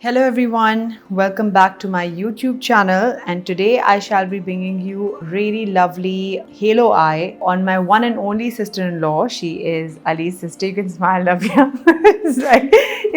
Hello everyone, welcome back to my YouTube channel, and today I shall be bringing you really lovely halo eye on my one and only sister-in-law. She is Ali's sister. You can smile, Lavia.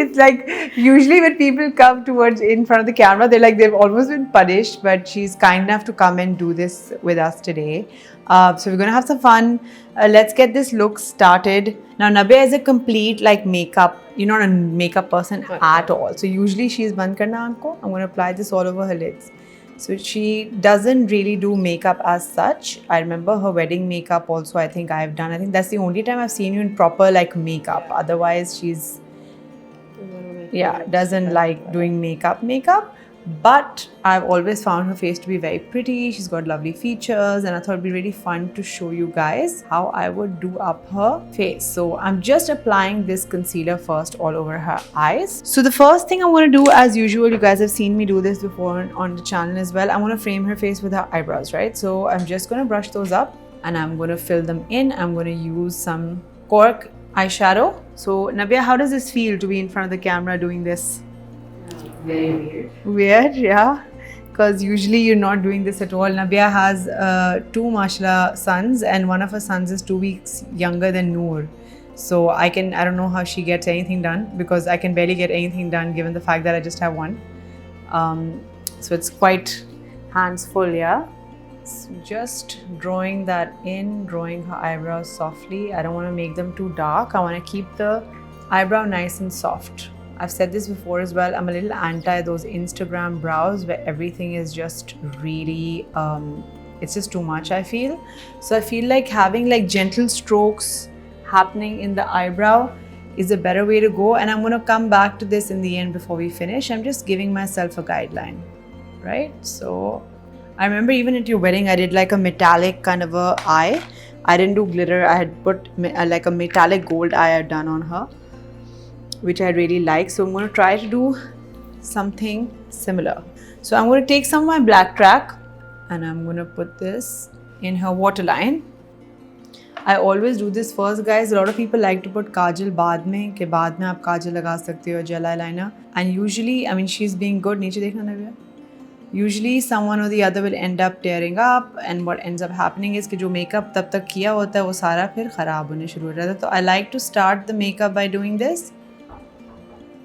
it's like usually when people come towards in front of the camera, they've almost been punished, but she's kind enough to come and do this with us today. So we're gonna have some fun. Let's get this look started. Now Nabia is a complete makeup. You're not a makeup person at all. So usually she's band karna aanko. I'm gonna apply this all over her lids. So she doesn't really do makeup as such. I remember her wedding makeup also. I think that's the only time I've seen you in proper makeup. Otherwise she's doesn't like doing makeup. But I've always found her face to be very pretty. She's got lovely features, and I thought it'd be really fun to show you guys how I would do up her face. So I'm just applying this concealer first all over her eyes. So the first thing I'm going to do, as usual, you guys have seen me do this before on the channel as well. I'm going to frame her face with her eyebrows, right? So I'm just going to brush those up and I'm going to fill them in. I'm going to use some cork eyeshadow. So Nabia, how does this feel to be in front of the camera doing this? Very weird. Weird, yeah. Because usually you're not doing this at all. Nabia has two mashallah sons, and one of her sons is 2 weeks younger than Noor. So I don't know how she gets anything done, because I can barely get anything done given the fact that I just have one. So it's quite hands full, yeah. So just drawing that in, drawing her eyebrows softly. I don't want to make them too dark. I want to keep the eyebrow nice and soft. I've said this before as well, I'm a little anti those Instagram brows where everything is just really, it's just too much, I feel. So I feel like having gentle strokes happening in the eyebrow is a better way to go. And I'm going to come back to this in the end before we finish. I'm just giving myself a guideline, right? So I remember even at your wedding, I did a metallic kind of a eye. I didn't do glitter. I had put a metallic gold eye I had done on her, which I really like. So I'm going to try to do something similar. So I'm going to take some of my black track and I'm going to put this in her waterline. I always do this first, guys. A lot of people like to put kajal baad mein, ke baad mein aap kajal laga sakte ho, gel eyeliner. And usually, I mean, she's being good. Niche dekhna Navya. Usually someone or the other will end up tearing up, and what ends up happening is कि जो makeup तब तक किया होता है वो सारा फिर ख़राब होने शुरू हो जाता है. तो I like to start the makeup by doing this.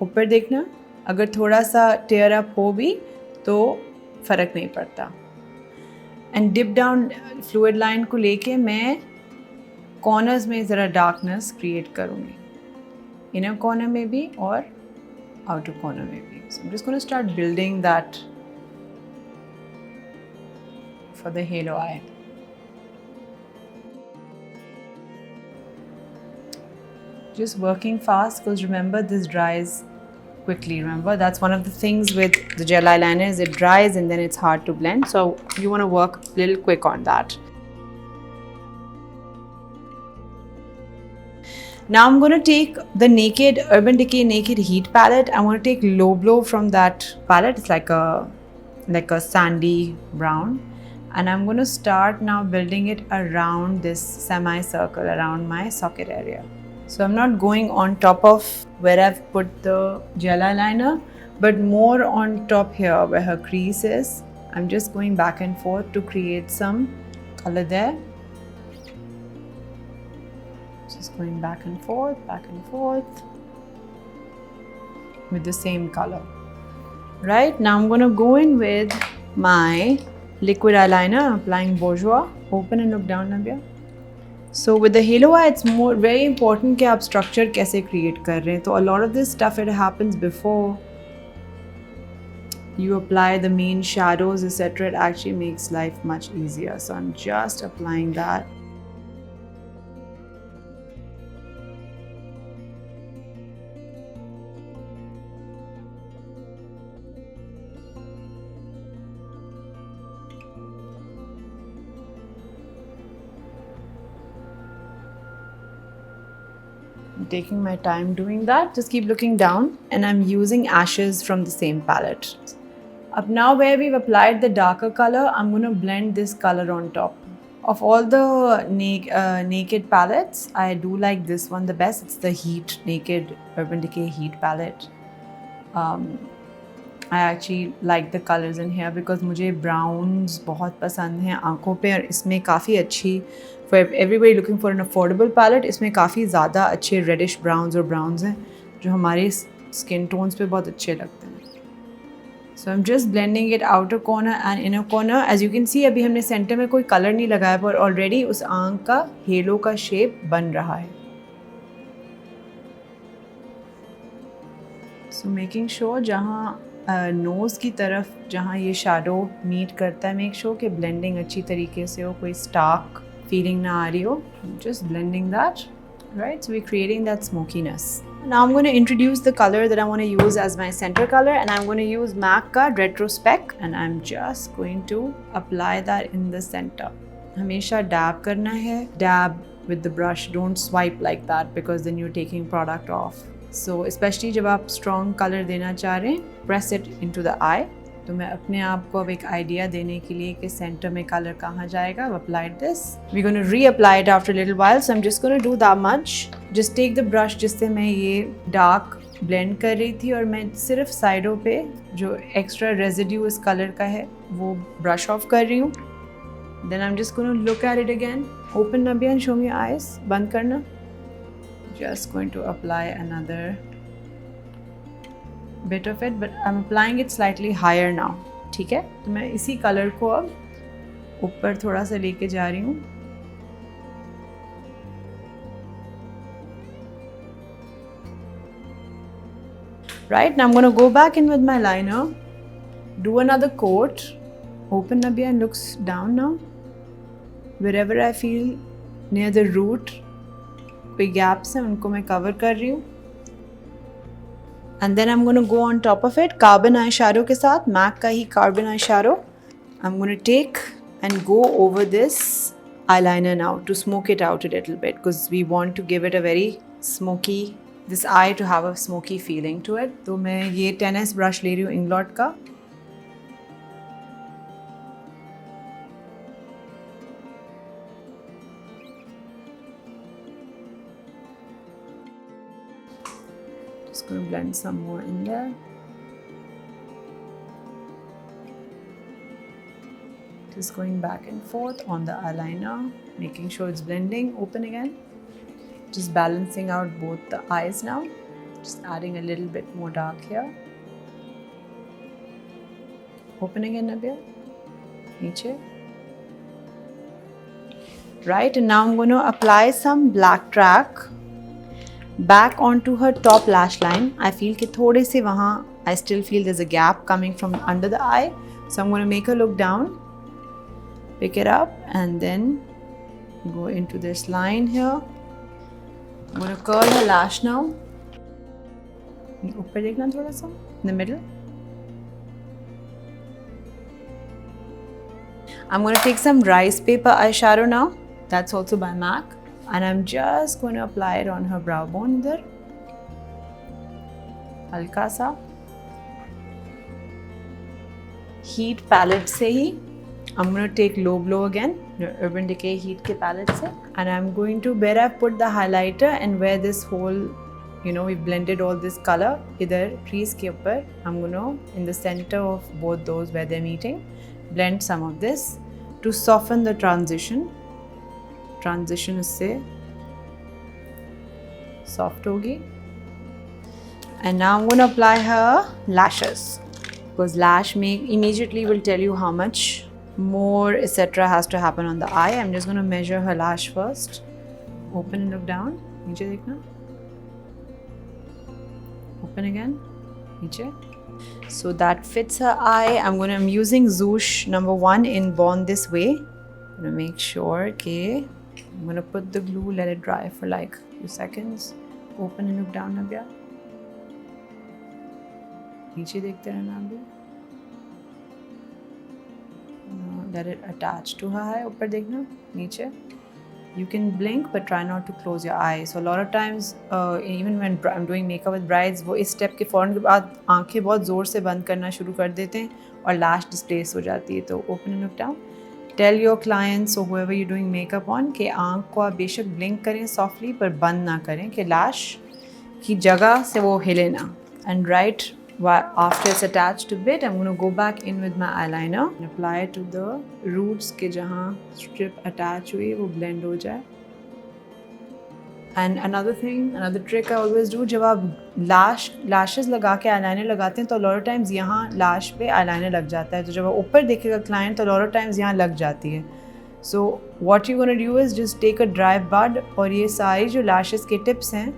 ऊपर देखना, अगर थोड़ा सा टेयर अप हो भी तो फ़र्क नहीं पड़ता. And dip down fluid line को लेके मैं कॉर्नर्स में ज़रा डार्कनेस क्रिएट करूँगी, इनर कॉर्नर में भी और आउटर कॉर्नर में भी. So I am just gonna start building that for the halo eye. Just working fast, because remember, this dries quickly. Remember, that's one of the things with the gel eyeliner, is it dries and then it's hard to blend. So you want to work a little quick on that. Now I'm going to take the Urban Decay Naked Heat palette. I'm going to take Low Blow from that palette. It's like a sandy brown. And I'm going to start now building it around this semicircle, around my socket area. So I'm not going on top of where I've put the gel eyeliner, but more on top here where her crease is. I'm just going back and forth to create some color there. Just going back and forth with the same color. Right, now I'm going to go in with my liquid eyeliner. I'm applying Bourjois. Open and look down, Nabia. So with the halo eye, it's very important कि आप structure कैसे create कर रहे हैं. तो a lot of this stuff, it happens before you apply the main shadows, etc. It actually makes life much easier. So I'm just applying that. I'm taking my time doing that. Just keep looking down, and I'm using Ashes from the same palette. Up now, where we've applied the darker color, I'm going to blend this color on top. Of all the Naked palettes, I do like this one the best. It's the Naked Urban Decay Heat palette. I actually like the colors in here because मुझे browns बहुत पसंद हैं आँखों पे, और इसमें काफ़ी अच्छी for everybody looking for an affordable palette, इसमें काफ़ी ज़्यादा अच्छे reddish browns और browns हैं जो हमारे skin tones पे बहुत अच्छे लगते हैं. So I'm just blending it outer corner and inner corner. As you can see, अभी हमने center में कोई color नहीं लगाया पर already उस आँख का halo का shape बन रहा है. So making sure जहाँ नोज़ की तरफ जहाँ ये shadow meet करता है, make sure कि blending अच्छी तरीके से हो, कोई stark feeling ना आ रही हो. Just blending that, right? So we're creating that smokiness. Now I'm going to introduce the color that I want to use as my center color, and I'm going to use MAC का Retrospect, and I'm just going to apply that in the center. हमेशा dab करना है. Dab with the brush. Don't swipe like that because then you're taking product off. So especially जब आप strong color देना चाह रहे हैं, press it into the eye. तो मैं अपने आप को अब एक आइडिया देने के लिए कि सेंटर में कलर कहाँ जाएगा, I've applied this. We're going to reapply it after a little while, so I'm just going to do that much. Just take the brush जिससे मैं ये dark blend कर रही थी, और मैं सिर्फ साइडों पे जो extra residue इस कलर का है वो brush off कर रही हूँ. Then I'm just going to look at it again. Open Nabia and show me your eyes. बंद करना. Just going to apply another bit of it, but I'm applying it slightly higher now. ठीक है, तो मैं इसी colour को अब ऊपर थोड़ा सा लेके जा रही हूँ. Right, now I'm going to go back in with my liner, do another coat, open Nabia and looks down now. Wherever I feel near the root कोई gaps हैं उनको मैं cover कर रही हूँ. And then I'm going to go on top of it carbon eyeshadow के साथ, MAC का ही carbon eyeshadow. I'm going to take and go over this eyeliner now to smoke it out a little bit because we want to give it a very smoky, this eye to have a smoky feeling to it. तो मैं ये 10S brush ले रही हूँ Inglot का. Just going to blend some more in there. Just going back and forth on the eyeliner, making sure it's blending. Open again. Just balancing out both the eyes now. Just adding a little bit more dark here. Open again, Nabia. Niche. Right, and now I'm going to apply some black track back onto her top lash line. I feel कि थोड़े से वहाँ I still feel there's a gap coming from under the eye. So I'm going to make her look down, pick it up, and then go into this line here. I'm going to curl her lash now. ऊपर देखना थोड़ा सा, in the middle. I'm going to take some rice paper eyeshadow now. That's also by MAC. And I'm just going to apply it on her brow bone there. हल्का सा. Heat palette से ही. I'm going to take low blow again. Urban Decay Heat के palette से. And I'm going to, where I've put the highlighter and where this whole, you know, we blended all this color, इधर crease के ऊपर, I'm going to, in the center of both those where they're meeting, blend some of this to soften the transition. Transition इससे soft होगी. And now I'm going to apply her lashes, because lash make immediately will tell you how much more etc. has to happen on the eye. I'm just going to measure her lash first. Open and look down. नीचे देखना. Open again. नीचे. So that fits her eye. I'm using Zoosh #1 in Born This Way. I'm going to make sure कि I'm going to put the glue, let it dry for like a few seconds. Open and look down, Nabia. नीचे देखते रहना अभी. Let it attach to her eye. ऊपर देखना, नीचे. You can blink but try not to close your eyes. So a lot of times, even when I'm doing makeup with brides, वो इस step के फ़ौरन के बाद आँखें बहुत ज़ोर से बंद करना शुरू कर देते हैं और lash displace हो जाती है. तो open and look down. Tell your clients or whoever you're doing makeup on कि आँख को आप बेशक blink करें softly पर बंद ना करें कि lash की जगह से वो हिले ना. And right After it's attached a bit, I'm going to go back in with my eyeliner and apply it to the roots के जहाँ strip attach हुई वो blend हो जाए. And another trick I always do, जब आप lashes लगा के eyeliner लगाते हैं तो a lot of times यहाँ lash पे eyeliner लग जाता है. तो जब आप ऊपर देखेगा client तो a lot of times यहाँ लग जाती है. So what you're gonna do is just take a dry bud और ये सारी जो lashes के tips हैं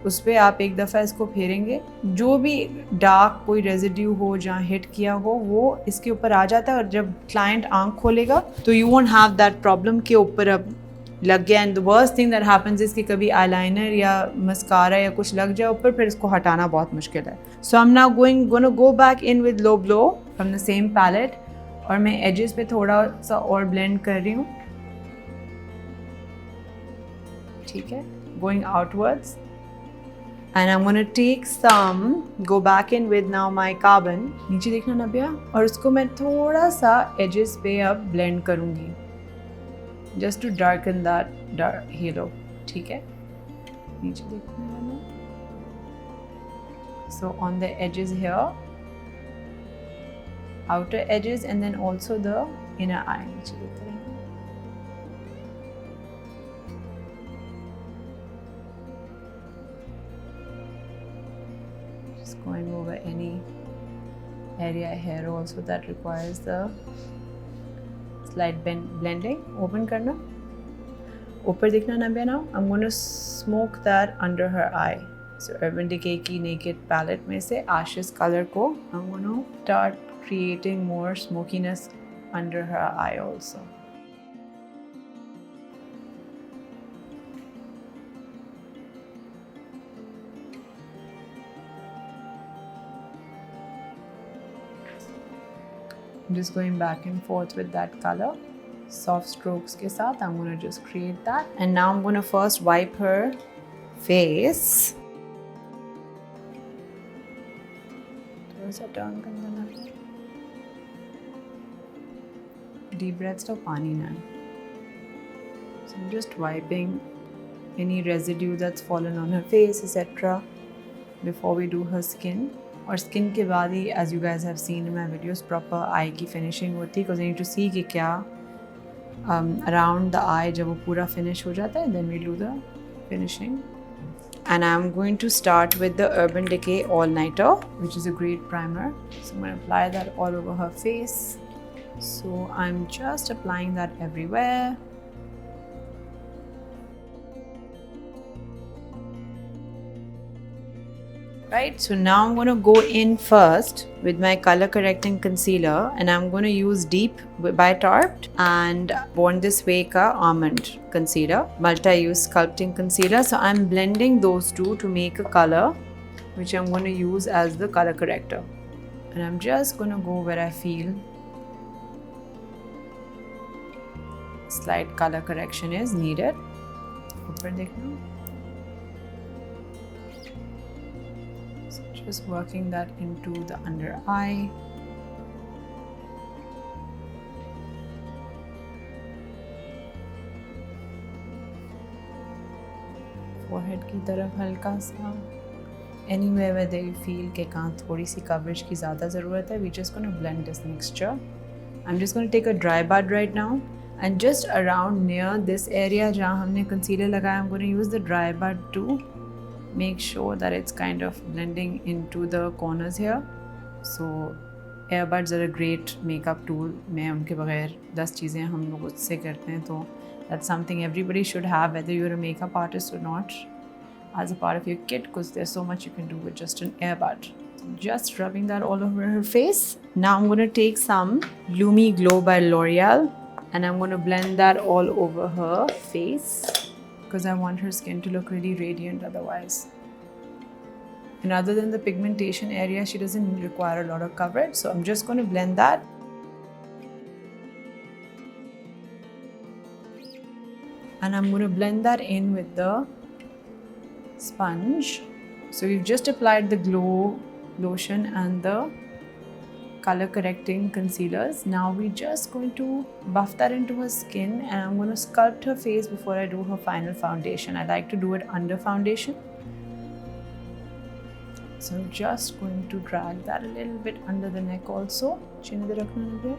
उस पर आप एक दफ़ा इसको फेरेंगे. जो भी डार्क कोई रेजिड्यू हो जहाँ हिट किया हो वो इसके ऊपर आ जाता है और जब क्लाइंट आँख खोलेगा तो you won't have that problem के ऊपर अब लग गया. And the worst thing that happens is कि कभी आईलाइनर या मस्कारा या कुछ लग जाए ऊपर, फिर इसको हटाना बहुत मुश्किल है. So I am now gonna go back in with low blow from the same palette और मैं एजेस पे थोड़ा सा और ब्लेंड कर रही हूँ. ठीक है, going outwards. And I'm gonna take some, go back in with now my carbon. नीचे देखना नबिया, और उसको मैं थोड़ा सा edges पे अब blend करूँगी, just to darken that dark halo. ठीक है, नीचे देखना है. So on the edges here, outer edges, and then also the inner eye. नीचे देखते हैं. Going over any area here also that requires the slight blending. Open karna, ऊपर दिखना ना भी. Now I'm going to smoke that under her eye. So Urban Decay की Naked palette में से Ashes color को I'm going to start creating more smokiness under her eye also. I'm just going back and forth with that color, soft strokes के साथ. I'm gonna just create that, and now I'm gonna first wipe her face. थोड़ा सा turn कर देना. Deep breaths तो पानी ना. So I'm just wiping any residue that's fallen on her face, etc. before we do her skin. और skin के बाद ही as you guys have seen in my videos proper eye की फिनिशिंग होती है, because I need to see कि क्या around the आई जब वो पूरा फिनिश हो जाता है, then we do the finishing. And I'm going to start with the Urban Decay All Nighter, which is a great primer. So I'm going to apply that all over her face. So I'm just applying that everywhere. Right, so now I'm going to go in first with my color correcting concealer, and I'm going to use Deep by Tarte and Born This Way ka Almond concealer, multi-use sculpting concealer. So I'm blending those two to make a color which I'm going to use as the color corrector, and I'm just going to go where I feel slight color correction is needed. ऊपर देखना. Just working that into the under eye. Forehead की तरफ हल्का सा. Anywhere where they feel कि कहाँ थोड़ी सी coverage की ज़्यादा ज़रूरत है, we're just going to blend this mixture. I'm just going to take a dry bud right now, and just around near this area जहाँ हमने concealer लगाया, I'm going to use the dry bud to make sure that it's kind of blending into the corners here. So earbuds are a great makeup tool. मैं उनके बगैर 10 चीज़ें हम लोग उससे करते हैं, तो that's something everybody should have, whether you're a makeup artist or not, as a part of your kit, because there's so much you can do with just an earbud. So just rubbing that all over her face. Now I'm going to take some Lumi Glow by L'Oreal, and I'm going to blend that all over her face, because I want her skin to look really radiant otherwise. And other than the pigmentation area, she doesn't require a lot of coverage. So I'm just going to blend that. And I'm going to blend that in with the sponge. So we've just applied the glow lotion and the color correcting concealers. Now we're just going to buff that into her skin, and I'm going to sculpt her face before I do her final foundation. I like to do it under foundation. So I'm just going to drag that a little bit under the neck also. Chin idhar rakhna a little bit.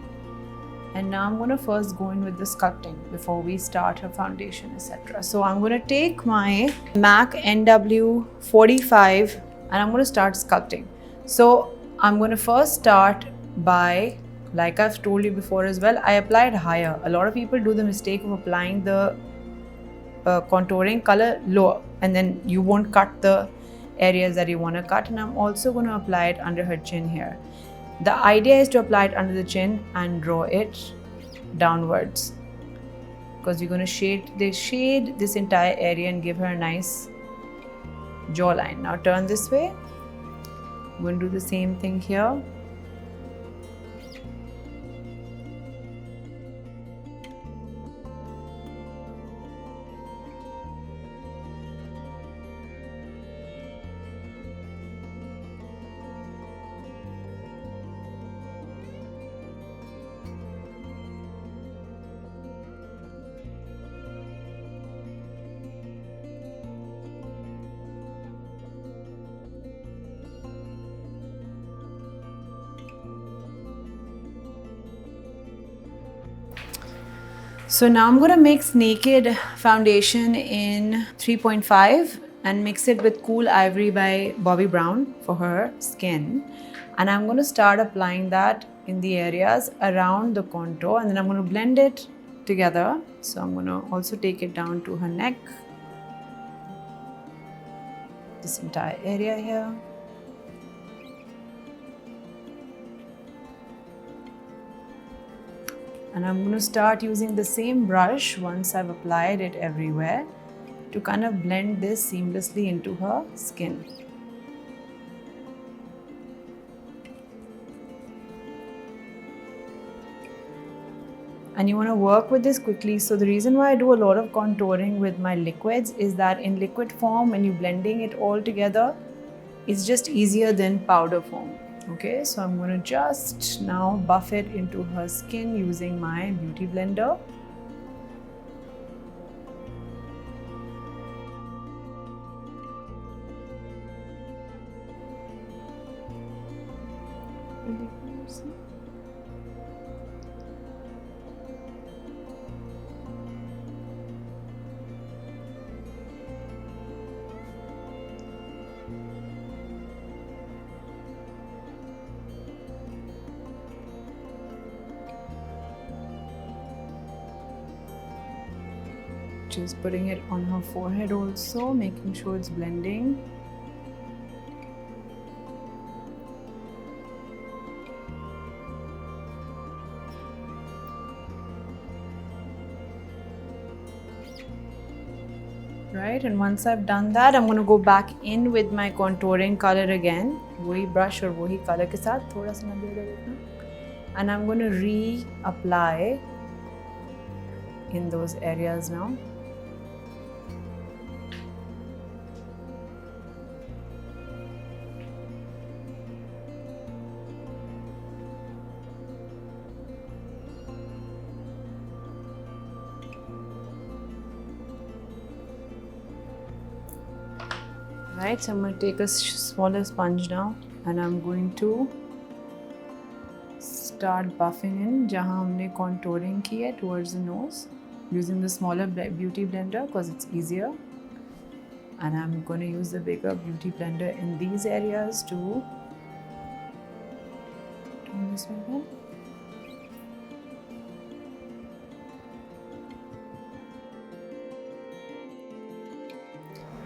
And now I'm going to first go in with the sculpting before we start her foundation, etc. So I'm going to take my MAC NW45 and I'm going to start sculpting. So I'm going to first start by, like I've told you before as well, I applied higher. A lot of people do the mistake of applying the contouring color lower, and then you won't cut the areas that you want to cut. And I'm also going to apply it under her chin here. The idea is to apply it under the chin and draw it downwards, because you're going to shade this entire area and give her a nice jawline. Now turn this way. I'm going to do the same thing here. So now I'm going to mix Naked foundation in 3.5 and mix it with Cool Ivory by Bobbi Brown for her skin. And I'm going to start applying that in the areas around the contour, and then I'm going to blend it together. So I'm going to also take it down to her neck, this entire area here. And I'm going to start using the same brush once I've applied it everywhere to kind of blend this seamlessly into her skin. And you want to work with this quickly. So the reason why I do a lot of contouring with my liquids is that in liquid form, when you're blending it all together, it's just easier than powder form. Okay, so I'm going to just now buff it into her skin using my beauty blender. Just putting it on her forehead also, making sure it's blending. Right, and once I've done that, I'm going to go back in with my contouring color again. Wahi brush or wahi color ke saath, thoda sa and I'm going to reapply in those areas now. Right, so I'm going to take a smaller sponge now and I'm going to start buffing in jahan humne contouring ki hai towards the nose using the smaller beauty blender because it's easier. And I'm going to use the bigger beauty blender in these areas to turn this way again.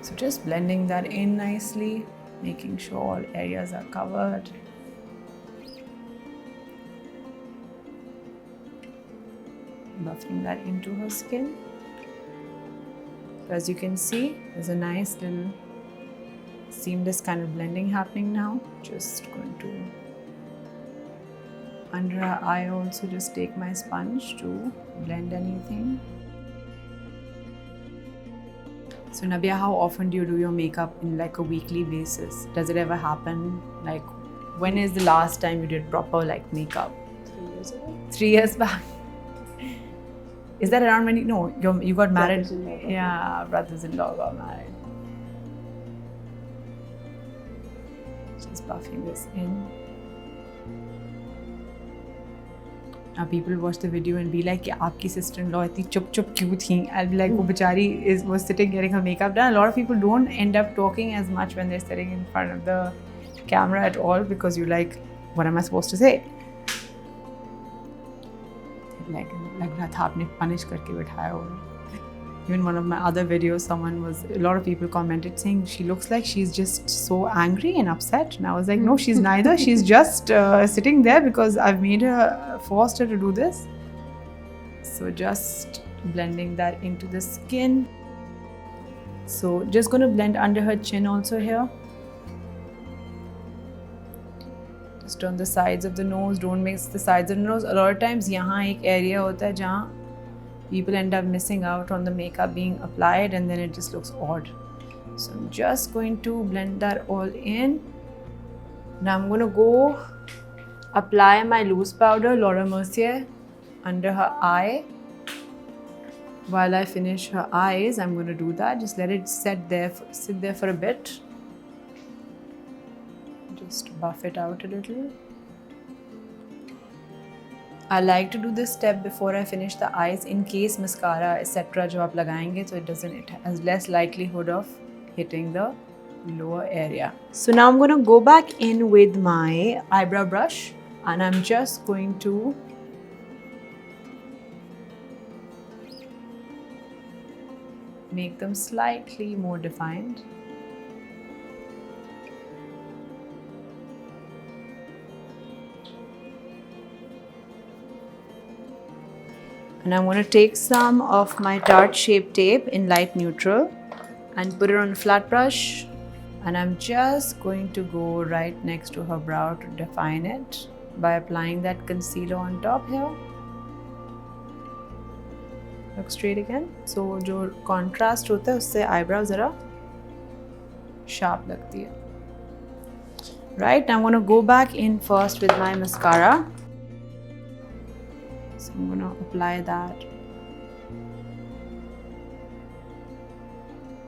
So just blending that in nicely, making sure all areas are covered. Buffing that into her skin. So as you can see, there's a nice little seamless kind of blending happening now. Just going to, under her eye also, just take my sponge to blend anything. So Nabia, how often do you do your makeup in like a weekly basis? Does it ever happen? Like, when is the last time you did proper like makeup? 3 years ago. 3 years back. Is that around when you got married? Brothers-in-law got Yeah, brothers-in-law got married. Just buffing this in. Now people watch the video and be like, "कि आपकी sister-in-law इतनी चुप क्यों थी?" I'll be like, "वो बेचारी was sitting getting her makeup done." A lot of people don't end up talking as much when they're sitting in front of the camera at all because you're like, "What am I supposed to say?" Like लग रहा था आपने punish करके बिठाया होगा. Even one of my other videos, a lot of people commented saying she looks like she's just so angry and upset. And I was like, no, she's neither. She's just sitting there because I've forced her to do this. So just blending that into the skin. So just going to blend under her chin also here. Just on the sides of the nose. Don't mix the sides of the nose. A lot of times, यहाँ एक area होता है जहाँ people end up missing out on the makeup being applied and then it just looks odd. So I'm just going to blend that all in. Now I'm going to go apply my loose powder, Laura Mercier, under her eye. While I finish her eyes, I'm going to do that. Just let it sit there for a bit. Just buff it out a little. I like to do this step before I finish the eyes in case mascara etc. जो आप लगाएंगे so it has less likelihood of hitting the lower area. So now I'm going to go back in with my eyebrow brush and I'm just going to make them slightly more defined. And I'm going to take some of my Tarte Shape Tape in light neutral and put it on a flat brush. And I'm just going to go right next to her brow to define it by applying that concealer on top here. Look straight again. So जो contrast होता है उससे eyebrow ज़रा sharp लगती है. Right, now I'm going to go back in first with my mascara. So I'm going to apply that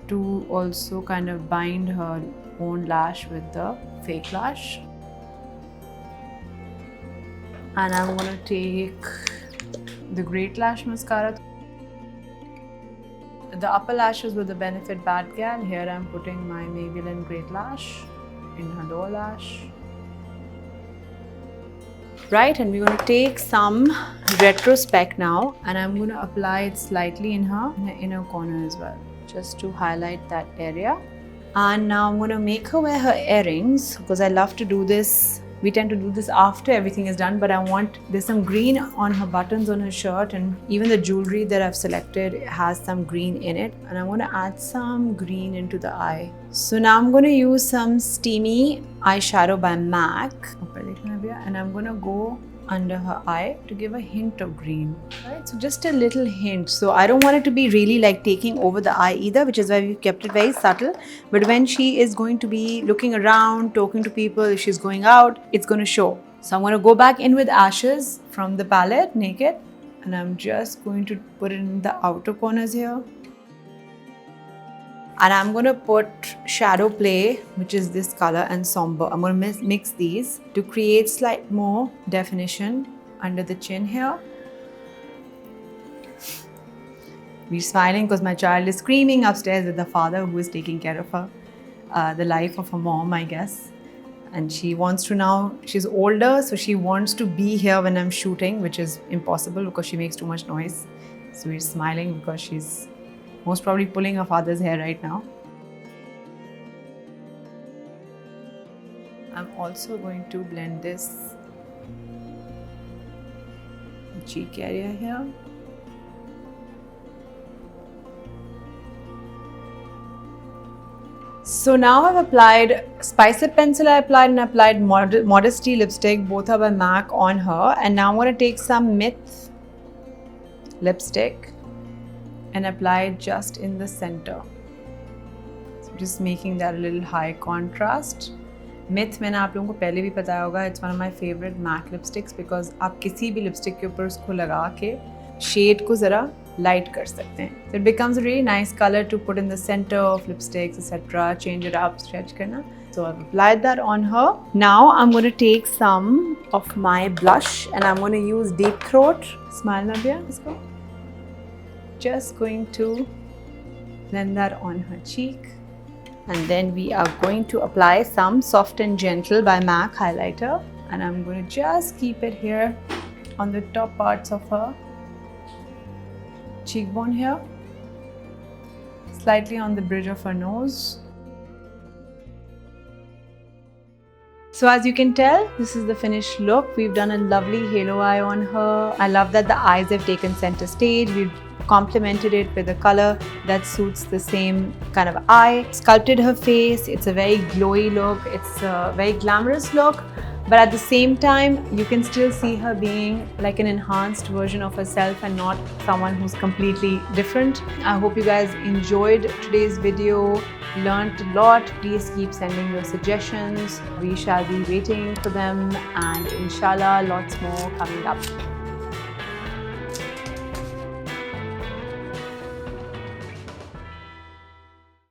to also kind of bind her own lash with the fake lash. And I'm going to take the Great Lash Mascara. The upper lashes were the Benefit Bad Gal. Here I'm putting my Maybelline Great Lash in her lower lash. Right, and we're going to take some retrospect now and I'm going to apply it slightly in her inner corner as well, just to highlight that area. And now I'm going to make her wear her earrings because I love to do this. We tend to do this after everything is done, but there's some green on her buttons on her shirt and even the jewelry that I've selected has some green in it. And I want to add some green into the eye. So now I'm going to use some Steamy eyeshadow by MAC. And I'm going to go under her eye to give a hint of green. Right, so just a little hint. So I don't want it to be really like taking over the eye either, which is why we've kept it very subtle. But when she is going to be looking around, talking to people, if she's going out, it's going to show. So I'm going to go back in with Ashes from the palette, Naked. And I'm just going to put it in the outer corners here. And I'm going to put Shadow Play, which is this color, and Somber. I'm going to mix these to create slight more definition under the chin here. We're smiling because my child is screaming upstairs with the father who is taking care of her, the life of her mom, I guess. And she wants to now, she's older, so she wants to be here when I'm shooting, which is impossible because she makes too much noise. So we're smiling because she's most probably pulling her father's hair right now. I'm also going to blend this cheek area here. So now I've applied Spice Up Pencil, I applied Modesty lipstick, both are by MAC on her. And now I'm going to take some Myth lipstick and apply it just in the center. So just making that a little high contrast. Myth मैंने आप लोगों को पहले भी बताया होगा, it's one of my favorite MAC lipsticks because आप किसी भी lipstick के ऊपर उसको लगा के shade को ज़रा light कर सकते हैं. So it becomes a really nice color to put in the center of lipsticks, etc. Change it up, stretch करना. So I've applied that on her. Now I'm going to take some of my blush and I'm going to use Deep Throat. Smile Nabia, let's go. Just going to blend that on her cheek. And then we are going to apply some Soft and Gentle by MAC highlighter. And I'm going to just keep it here on the top parts of her cheekbone here. Slightly on the bridge of her nose. So as you can tell, this is the finished look. We've done a lovely halo eye on her. I love that the eyes have taken center stage. We've complemented it with a color that suits the same kind of eye. Sculpted her face. It's a very glowy look. It's a very glamorous look. But at the same time, you can still see her being like an enhanced version of herself and not someone who's completely different. I hope you guys enjoyed today's video, learned a lot. Please keep sending your suggestions. We shall be waiting for them, and inshallah, lots more coming up.